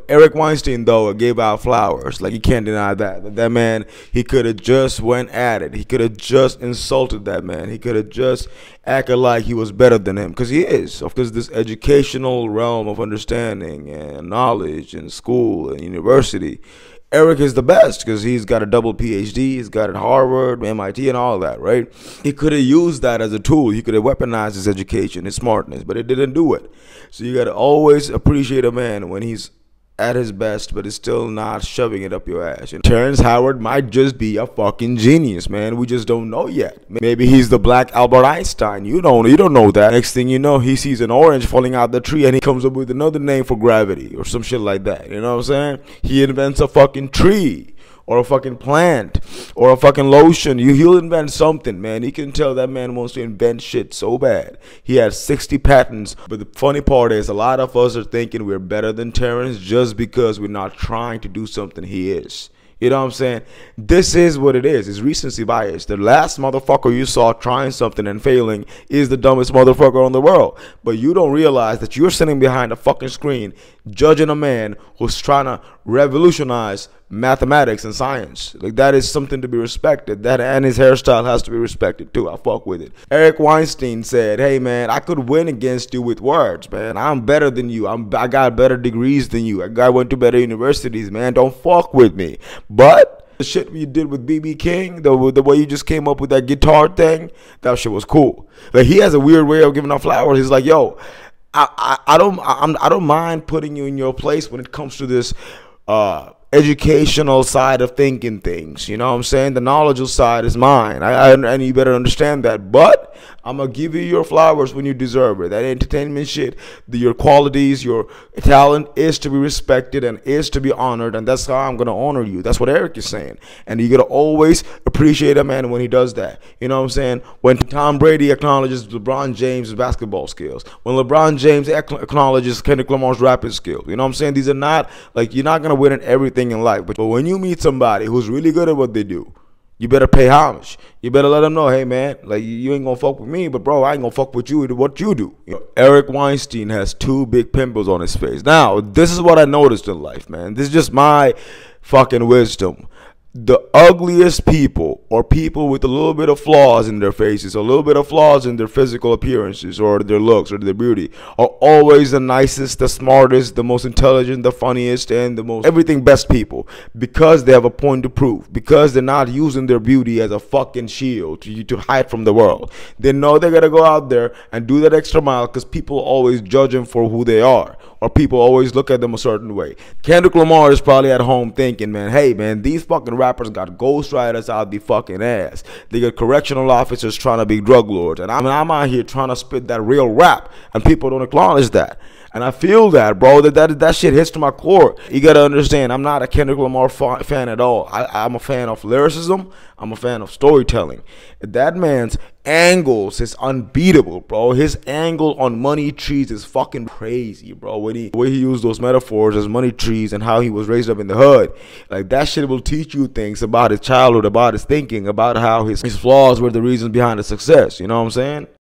Eric Weinstein, though, gave out flowers. Like, you can't deny that. That man, he could have just went at it. He could have just insulted that man. He could have just acted like he was better than him. Because he is. Of course, this educational realm of understanding and knowledge in school and university, Eric is the best because he's got a double PhD. He's got it at Harvard, MIT, and all that, right? He could have used that as a tool. He could have weaponized his education, his smartness, but it didn't do it. So you got to always appreciate a man when he's at his best, but it's still not shoving it up your ass. And Terrance Howard might just be a fucking genius, man. We just don't know yet. Maybe he's the black Albert Einstein. You don't know that. Next thing you know, he sees an orange falling out the tree and he comes up with another name for gravity or some shit like that. You know what I'm saying? He invents a fucking tree or a fucking plant or a fucking lotion. He'll invent something, man. You can tell that man wants to invent shit so bad. He has 60 patents. But the funny part is a lot of us are thinking we're better than Terrance just because we're not trying to do something he is. You know what I'm saying? This is what it is. It's recency bias. The last motherfucker you saw trying something and failing is the dumbest motherfucker in the world. But you don't realize that you're sitting behind a fucking screen judging a man who's trying to revolutionize mathematics and science. Like, that is something to be respected. That and his hairstyle has to be respected too. I fuck with it. Eric Weinstein said, hey man, I could win against you with words, man. I'm better than you. I got better degrees than you. I went to better universities, man. Don't fuck with me. But the shit you did with BB King, the way you just came up with that guitar thing, that shit was cool. Like, he has a weird way of giving out flowers. He's like, yo, I don't mind putting you in your place when it comes to this educational side of thinking things. You know what I'm saying? The knowledgeable side is mine. And you better understand that. But I'm going to give you your flowers when you deserve it. That entertainment shit, your qualities, your talent is to be respected and is to be honored. And that's how I'm going to honor you. That's what Eric is saying. And you got to always appreciate a man when he does that. You know what I'm saying? When Tom Brady acknowledges LeBron James' basketball skills. When LeBron James acknowledges Kendrick Lamar's rapping skills. You know what I'm saying? These are not, like, you're not going to win at everything in life. But when you meet somebody who's really good at what they do, you better pay homage. You better let them know, hey man, like, you ain't gonna fuck with me, but bro, I ain't gonna fuck with you with what you do. You know, Eric Weinstein has 2 big pimples on his face. Now, this is what I noticed in life, man. This is just my fucking wisdom. The ugliest people, or people with a little bit of flaws in their faces, a little bit of flaws in their physical appearances or their looks or their beauty, are always the nicest, the smartest, the most intelligent, the funniest, and the most everything best people, because they have a point to prove, because they're not using their beauty as a fucking shield to hide from the world. They know they gotta go out there and do that extra mile because people always judge them for who they are, or people always look at them a certain way. Kendrick Lamar is probably at home thinking, man, hey man, these fucking rappers got ghostwriters out the fucking ass. They got correctional officers trying to be drug lords. And I'm out here trying to spit that real rap, and people don't acknowledge that. And I feel that, bro, that shit hits to my core. You got to understand, I'm not a Kendrick Lamar fan at all. I'm a fan of lyricism. I'm a fan of storytelling. That man's angles is unbeatable, bro. His angle on money trees is fucking crazy, bro. The way he used those metaphors as money trees and how he was raised up in the hood. Like, that shit will teach you things about his childhood, about his thinking, about how his flaws were the reasons behind his success. You know what I'm saying?